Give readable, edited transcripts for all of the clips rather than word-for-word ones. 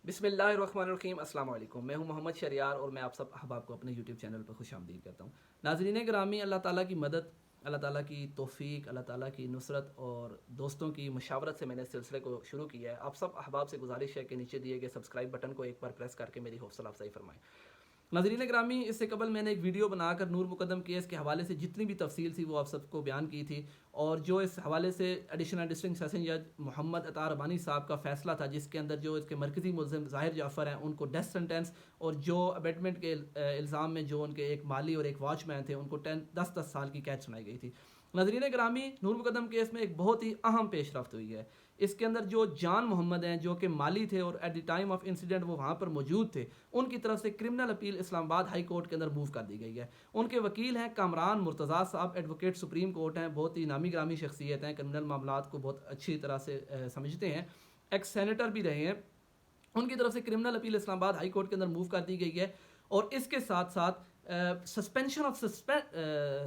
بسم اللہ الرحمن الرحیم. السلام علیکم. میں ہوں محمد شریار اور میں آپ سب احباب کو اپنے یوٹیوب چینل پر خوش آمدید کرتا ہوں. ناظرین گرامی، اللہ تعالیٰ کی مدد، اللہ تعالیٰ کی توفیق، اللہ تعالیٰ کی نصرت اور دوستوں کی مشاورت سے میں نے اس سلسلے کو شروع کیا ہے. آپ سب احباب سے گزارش ہے کہ نیچے دیے گئے سبسکرائب بٹن کو ایک بار پریس کر کے میری حوصلہ افزائی فرمائیں. ناظرین گرامی، اس سے قبل میں نے ایک ویڈیو بنا کر نور مقدم کیس کے حوالے سے جتنی بھی تفصیل تھی وہ آپ سب کو بیان کی تھی، اور جو اس حوالے سے ایڈیشنل ڈسٹرکٹ سیشن جج محمد عطا ربانی صاحب کا فیصلہ تھا، جس کے اندر جو اس کے مرکزی ملزم ظاہر جعفر ہیں ان کو ڈیتھ سینٹینس، اور جو ابیٹمنٹ کے الزام میں جو ان کے ایک مالی اور ایک واچ مین تھے ان کو 10 سال کی قید سنائی گئی تھی. ناظرین گرامی، نور مقدم کیس میں ایک بہت ہی اہم پیش رفت ہوئی ہے. اس کے اندر جو جان محمد ہیں جو کہ مالی تھے اور at the time of incident وہ وہاں پر موجود تھے، ان کی طرف سے کرمنل اپیل اسلام آباد ہائی کورٹ کے اندر موو کر دی گئی ہے. ان کے وکیل ہیں کامران مرتضیٰ صاحب، ایڈوکیٹ سپریم کورٹ ہیں، بہت ہی نامی گرامی شخصیت ہیں، کرمنل معاملات کو بہت اچھی طرح سے سمجھتے ہیں، ایکس سینیٹر بھی رہے ہیں. ان کی طرف سے کرمنل اپیل اسلام آباد ہائی کورٹ کے اندر موو کر دی گئی ہے، اور اس کے ساتھ ساتھ سسپینشن آف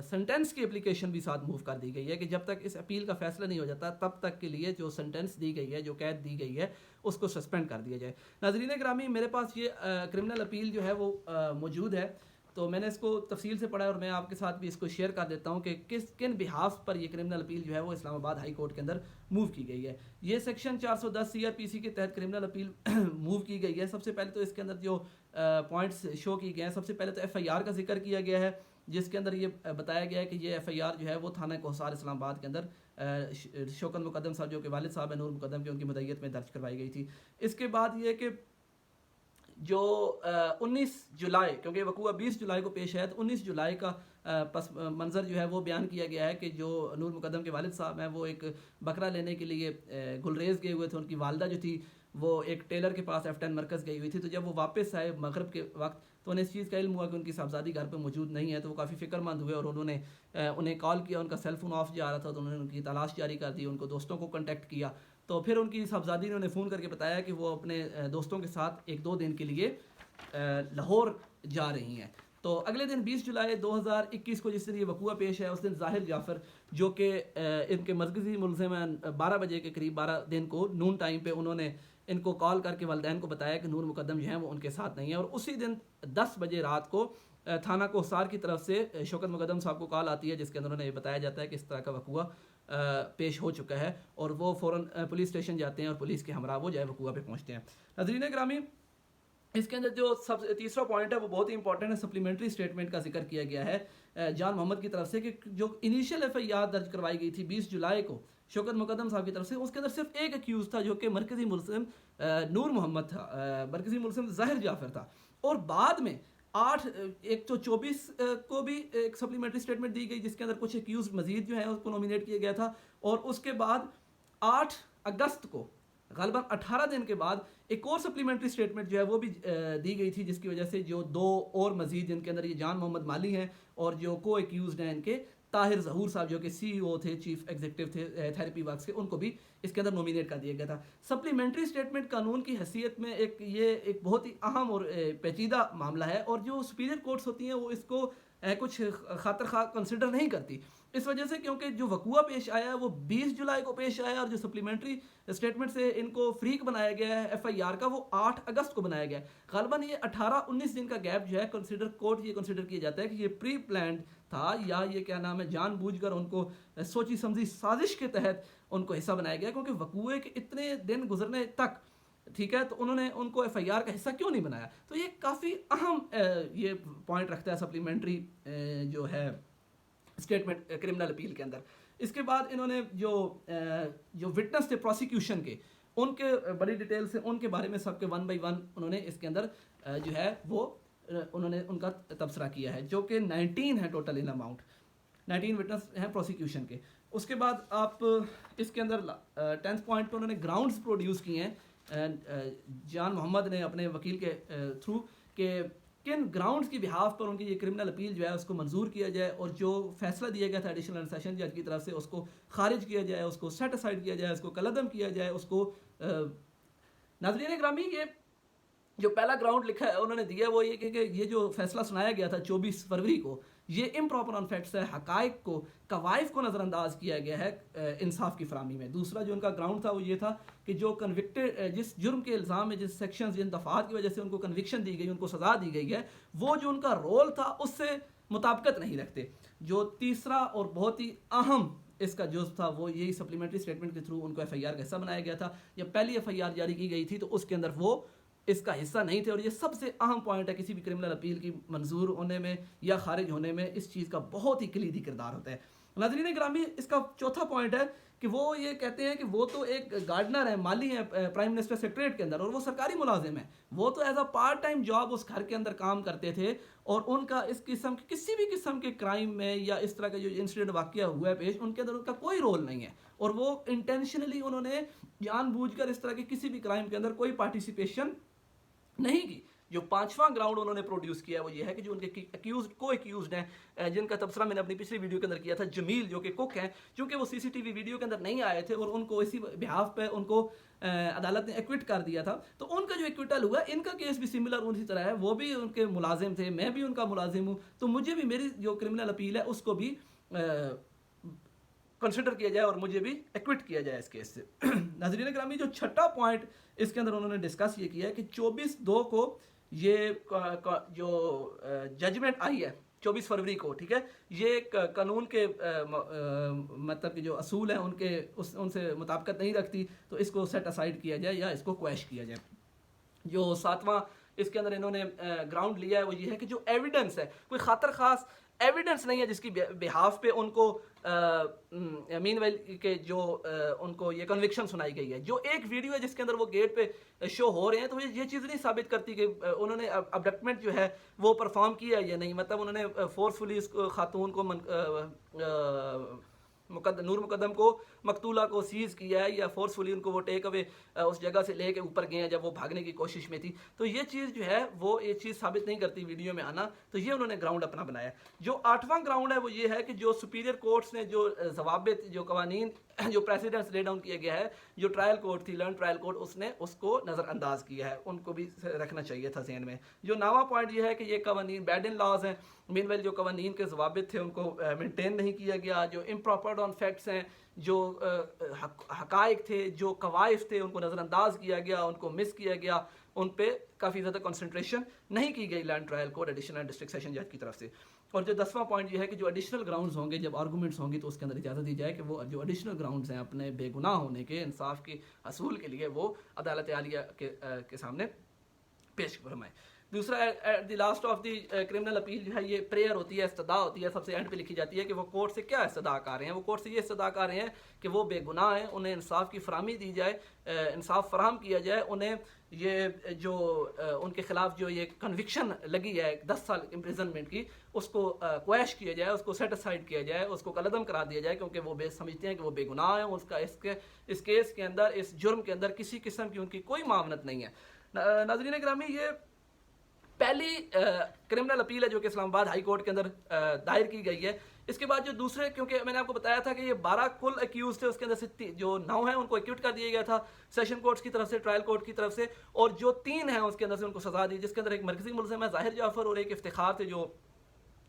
سینٹینس کی اپلیکیشن بھی ساتھ موو کر دی گئی ہے کہ جب تک اس اپیل کا فیصلہ نہیں ہو جاتا تب تک کے لیے جو سینٹینس دی گئی ہے، جو قید دی گئی ہے، اس کو سسپینڈ کر دیا جائے. ناظرین گرامی، میرے پاس یہ کرمنل اپیل جو ہے وہ موجود ہے، تو میں نے اس کو تفصیل سے پڑھا ہے اور میں آپ کے ساتھ بھی اس کو شیئر کر دیتا ہوں کہ کن بحاف پر یہ کرمنل اپیل جو ہے وہ اسلام آباد ہائی کورٹ کے اندر موو کی گئی ہے. یہ سیکشن 410 CRPC کے تحت کرمنل اپیل موو کی گئی ہے. سب سے پہلے تو اس کے اندر جو پوائنٹس شو کی گئے ہیں، سب سے پہلے تو FIR کا ذکر کیا گیا ہے، جس کے اندر یہ بتایا گیا ہے کہ یہ FIR جو ہے وہ تھانہ کوہسار اسلام آباد کے اندر شوکت مقدم صاحب جو کہ والد صاحب ہیں نور مقدم کے، ان کی مدعیت میں درج کروائی گئی تھی. اس کے بعد یہ کہ جو 19 جولائی، کیونکہ وقوع 20 جولائی کو پیش ہے، تو 19 جولائی کا پس منظر جو ہے وہ بیان کیا گیا ہے کہ جو نور مقدم کے والد صاحب ہیں وہ ایک بکرا لینے کے لیے گلریز گئے ہوئے تھے. ان کی والدہ جو تھی وہ ایک ٹیلر کے پاس F10 مرکز گئی ہوئی تھی. تو جب وہ واپس آئے مغرب کے وقت تو انہیں اس چیز کا علم ہوا کہ ان کی صاحبزادی گھر پہ موجود نہیں ہے، تو وہ کافی فکر مند ہوئے اور انہوں نے انہیں کال کیا. ان کا سیل فون آف جا رہا تھا، تو انہوں نے ان کی تلاش جاری کر دی، ان کو دوستوں کو کنٹیکٹ کیا. تو پھر ان کی صاحبزادی نے انہیں فون کر کے بتایا کہ وہ اپنے دوستوں کے ساتھ 1-2 دن کے لیے لاہور جا رہی ہیں. تو اگلے دن 20 جولائی 2021 کو جس دن یہ وقوع پیش ہے، اس دن ظاہر جعفر جو کہ ان کے مرکزی ملزم ہیں، 12 بجے کے قریب 12 دن کو نون ٹائم پہ انہوں نے ان کو کال کر کے والدین کو بتایا کہ نور مقدم جو ہیں وہ ان کے ساتھ نہیں ہیں. اور اسی دن 10 بجے رات کو تھانہ کوہسار کی طرف سے شوکت مقدم صاحب کو کال آتی ہے، جس کے اندر انہیں یہ بتایا جاتا ہے کہ اس طرح کا وقوع پیش ہو چکا ہے، اور وہ فوراً پولیس اسٹیشن جاتے ہیں اور پولیس کے ہمراہ وہ جائے وقوع پہ پہنچتے ہیں. ناظرین گرامی، اس کے اندر جو تیسرا پوائنٹ ہے وہ بہت ہی امپورٹنٹ ہے. سپلیمنٹری اسٹیٹمنٹ کا ذکر کیا گیا ہے جان محمد کی طرف سے کہ جو انیشیل FIR درج کروائی گئی تھی 20 جولائی کو شوکت مقدم صاحب کی طرف سے، اس کے اندر صرف ایک ایکیوز تھا جو کہ مرکزی ملزم نور محمد تھا، مرکزی ملزم ظاہر جعفر تھا. اور بعد میں 8/124 کو بھی ایک سپلیمنٹری اسٹیٹمنٹ دی گئی جس کے اندر کچھ ایکیوز مزید جو ہیں اس کو نومینیٹ کیا گیا تھا. اور اس کے بعد 8 اگست کو غالباً 18 دن کے بعد ایک اور سپلیمنٹری اسٹیٹمنٹ جو ہے وہ بھی دی گئی تھی، جس کی وجہ سے جو 2 اور مزید جن کے اندر یہ جان محمد مالی ہیں اور جو کو ایکیوزڈ ہیں ان کے طاہر ظہور صاحب جو کہ CEO تھے، چیف ایگزیکٹو تھے تھیراپی ورکس کے، ان کو بھی اس کے اندر نومینیٹ کر دیا گیا تھا. سپلیمنٹری اسٹیٹمنٹ قانون کی حیثیت میں یہ ایک بہت ہی اہم اور پیچیدہ معاملہ ہے، اور جو سپیریئر کورٹس ہوتی ہیں وہ اس کو کچھ خاطر خواہ کنسیڈر نہیں کرتی، اس وجہ سے کیونکہ جو وقوع پیش آیا ہے وہ 20 جولائی کو پیش آیا، اور جو سپلیمنٹری اسٹیٹمنٹ سے ان کو فریق بنایا گیا ہے FIR کا وہ 8 اگست کو بنایا گیا ہے. غالباً یہ 18-19 دن کا گیپ جو ہے کورٹ یہ کنسیڈر کیا جاتا ہے کہ یہ پری پلانڈ تھا، یا یہ کیا نام ہے جان بوجھ کر ان کو سوچی سمجھی سازش کے تحت ان کو حصہ بنایا گیا، کیونکہ وقوع کے اتنے دن گزرنے تک، ٹھیک ہے، تو انہوں نے ان کو FIR کا حصہ کیوں نہیں بنایا. تو یہ کافی اہم یہ پوائنٹ رکھتا ہے سپلیمنٹری جو ہے اسٹیٹمنٹ کرمنل اپیل کے اندر. اس کے بعد انہوں نے جو وٹنس تھے پروسیکیوشن کے، ان کے بڑی ڈیٹیل سے ان کے بارے میں سب کے 1 by 1 انہوں نے اس کے اندر جو ہے وہ انہوں نے ان کا تبصرہ کیا ہے، جو کہ 19 ہے ٹوٹل ان اماؤنٹ، 19 وٹنس ہیں پروسیکیوشن کے. اس کے بعد آپ اس کے اندر 10th پوائنٹ پہ انہوں نے گراؤنڈز پروڈیوس کیے ہیں جان محمد نے اپنے وکیل کے تھرو کہ کن گراؤنڈز کی بحاف پر ان کی یہ کرمنل اپیل جو ہے اس کو منظور کیا جائے، اور جو فیصلہ دیا گیا تھا ایڈیشنل سیشن جج کی طرف سے اس کو خارج کیا جائے، اس کو سیٹ اسائڈ کیا جائے، اس کو کالعدم کیا جائے، اس کو ناظرین گرامی، یہ جو پہلا گراؤنڈ لکھا ہے انہوں نے دیا وہ یہ کہ یہ جو فیصلہ سنایا گیا تھا 24 فروری کو یہ امپراپر آن فیکٹس ہے، حقائق کو، قوائف کو نظر انداز کیا گیا ہے انصاف کی فراہمی میں۔ دوسرا جو ان کا گراؤنڈ تھا وہ یہ تھا کہ جو کنوکٹڈ جس جرم کے الزام میں جس سیکشنز جن دفعات کی وجہ سے ان کو کنوکشن دی گئی، ان کو سزا دی گئی ہے، وہ جو ان کا رول تھا اس سے مطابقت نہیں رکھتے۔ جو تیسرا اور بہت ہی اہم اس کا جز تھا وہ یہی سپلیمنٹری اسٹیٹمنٹ کے تھرو ان کو ایف آئی آر کا حصہ بنایا گیا تھا۔ جب پہلی ایف آئی آر جاری کی گئی تھی تو اس کے اندر وہ اس کا حصہ نہیں تھے، اور یہ سب سے اہم پوائنٹ ہے کسی بھی کرمنل اپیل کی منظور ہونے میں یا خارج ہونے میں، اس چیز کا بہت ہی کلیدی کردار ہوتا ہے۔ ناظرین گرامی، اس کا چوتھا پوائنٹ ہے کہ وہ یہ کہتے ہیں کہ وہ تو ایک گارڈنر ہیں، مالی ہیں پرائم منسٹر سیکریٹریٹ کے اندر، اور وہ سرکاری ملازم ہیں، وہ تو as a part time job اس گھر کے اندر کام کرتے تھے، اور ان کا اس قسم کی کسی بھی قسم کے کرائم میں یا اس طرح کا جو انسیڈنٹ واقعہ ہوا ہے پیش، ان کے اندر ان کا کوئی رول نہیں ہے، اور وہ انٹینشنلی انہوں نے جان بوجھ کر اس طرح کے کسی بھی کرائم کے اندر کوئی پارٹیسپیشن نہیں کی۔ جو پانچواں گراؤنڈ انہوں نے پروڈیوس کیا وہ یہ ہے کہ جو ان کے ایکیوزڈ ہیں، جن کا تبصرہ میں نے اپنی پچھلی ویڈیو کے اندر کیا تھا، جمیل جو کہ کوک ہیں، چونکہ وہ سی سی ٹی وی ویڈیو کے اندر نہیں آئے تھے اور ان کو اسی بحاف پہ ان کو عدالت نے ایکوٹ کر دیا تھا، تو ان کا جو ایکوٹل ہوا، ان کا کیس بھی سملر اسی طرح ہے، وہ بھی ان کے ملازم تھے، میں بھی ان کا ملازم ہوں، تو مجھے بھی میری جو کرمنل اپیل ہے اس کو بھی کنسیڈر کیا جائے اور مجھے بھی ایکوٹ کیا جائے اس کیس سے۔ ناظرین گرامی، جو چھٹا پوائنٹ اس کے اندر انہوں نے ڈسکس یہ کیا ہے کہ 24/2 کو یہ جو ججمنٹ آئی ہے 24 فروری کو، ٹھیک ہے، یہ قانون کے مطلب کہ جو اصول ہیں ان سے مطابقت نہیں رکھتی، تو اس کو سیٹ اسائڈ کیا جائے یا اس کو کویش کیا جائے۔ جو ساتواں اس کے اندر انہوں نے گراؤنڈ لیا ہے وہ یہ ہے کہ جو ایویڈنس ہے، کوئی خاطر خاص ایویڈنس نہیں ہے جس کی بحاف پہ ان کو مین ویل کے جو ان کو یہ کنوکشن سنائی گئی ہے۔ جو ایک ویڈیو ہے جس کے اندر وہ گیٹ پہ شو ہو رہے ہیں، تو یہ چیز نہیں ثابت کرتی کہ انہوں نے ابڈکٹمنٹ جو ہے وہ پرفارم کیا یا نہیں، مطلب انہوں نے فورسفلی اس خاتون کو نور مقدم کو مقتولہ کو سیز کیا ہے یا فورسفلی ان کو وہ ٹیک اوے اس جگہ سے لے کے اوپر گئے ہیں جب وہ بھاگنے کی کوشش میں تھی، تو یہ چیز جو ہے وہ یہ چیز ثابت نہیں کرتی ویڈیو میں آنا، تو یہ انہوں نے گراؤنڈ اپنا بنایا۔ جو 8واں گراؤنڈ ہے وہ یہ ہے کہ جو سپیریئر کورٹس نے جو ضوابط، جو قوانین، جو پریسیڈنٹس لے ڈاؤن کیا گیا ہے، جو ٹرائل کورٹ تھی، لرن ٹرائل کورٹ، اس نے اس کو نظر انداز کیا ہے، ان کو بھی رکھنا چاہیے تھا ذہن میں۔ جو 9واں پوائنٹ یہ ہے کہ یہ قوانین بیڈ ان لاز ہیں، مین ویل جو قوانین کے ضوابط تھے ان کو مینٹین نہیں کیا گیا، جو امپراپر آن فیکٹس ہیں، جو حقائق تھے، جو قوائف تھے، ان کو نظر انداز کیا گیا، ان کو مس کیا گیا، ان پہ کافی زیادہ کنسنٹریشن نہیں کی گئی learned trial court additional and district session جج کی طرف سے۔ اور جو 10واں پوائنٹ یہ ہے کہ جو ایڈیشنل گراؤنڈز ہوں گے، جب آرگومنٹس ہوں گی تو اس کے اندر اجازت دی جائے کہ وہ جو ایڈیشنل گراؤنڈز ہیں اپنے بے گناہ ہونے کے، انصاف کے حصول کے لیے، وہ عدالت عالیہ کے سامنے پیش فرمائے۔ دوسرا، at the last of the criminal appeal جو ہے یہ پریئر ہوتی ہے، استدعا ہوتی ہے، سب سے اینڈ پہ لکھی جاتی ہے کہ وہ کورٹ سے کیا استدعا کر رہے ہیں۔ وہ کورٹ سے یہ استدعا کر رہے ہیں کہ وہ بے گناہ ہیں، انہیں انصاف کی فراہمی دی جائے، انصاف فراہم کیا جائے، انہیں یہ جو ان کے خلاف جو یہ کنوکشن لگی ہے 10 سال امپریزنمنٹ کی، اس کو کویش کیا جائے، اس کو سیٹ اسائڈ کیا جائے، اس کو کالعدم کرا دیا جائے، کیونکہ وہ سمجھتے ہیں کہ وہ بے گناہ ہیں، اس کا اس کیس کے اندر، اس جرم کے اندر کسی قسم کی ان کی کوئی معاونت نہیں ہے۔ ناظرین گرامی، یہ پہلی کرمنل اپیل ہے جو کہ اسلام آباد ہائی کورٹ کے اندر دائر کی گئی ہے۔ اس کے بعد جو دوسرے، کیونکہ میں نے آپ کو بتایا تھا کہ یہ 12 کل ایکیوز تھے، اس کے اندر سے جو 9 ہیں ان کو ایکیوٹ کر دیا گیا تھا سیشن کورٹس کی طرف سے، ٹرائل کورٹ کی طرف سے، اور جو 3 ہیں اس کے اندر سے ان کو سزا دی، جس کے اندر ایک مرکزی ملزم ہے ظاہر جعفر اور ایک افتخار تھے جو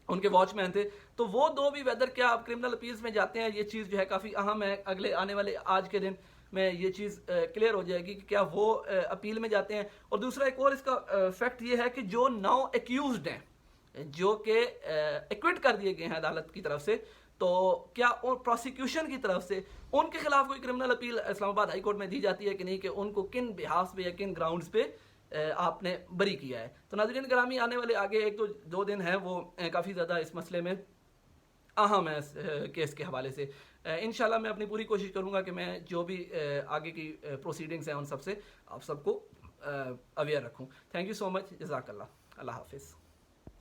ان کے واچ مین تھے۔ تو وہ 2 بھی ویدر کیا آپ کرمنل اپیلز میں جاتے ہیں، یہ چیز جو ہے کافی اہم ہے، اگلے آنے والے آج کے دن میں یہ چیز کلیئر ہو جائے گی کہ کیا وہ اپیل میں جاتے ہیں۔ اور دوسرا ایک اور اس کا فیکٹ یہ ہے کہ جو 9 ایکیوزڈ ہیں جو کہ ایکوٹ کر دیے گئے ہیں عدالت کی طرف سے، تو کیا پروسیکیوشن کی طرف سے ان کے خلاف کوئی کرمنل اپیل اسلام آباد ہائی کورٹ میں دی جاتی ہے کہ نہیں، کہ ان کو کن بحاث پہ یا کن گراؤنڈز پہ آپ نے بری کیا ہے۔ تو ناظرین گرامی، آنے والے آگے 1-2 دن ہیں وہ کافی زیادہ اس مسئلے میں اہم ہے اس کیس کے حوالے سے۔ انشاءاللہ میں اپنی پوری کوشش کروں گا کہ میں جو بھی آگے کی پروسیڈنگز ہیں ان سب سے آپ سب کو اویئر رکھوں۔ تھینک یو سو مچ، جزاک اللہ، اللہ حافظ۔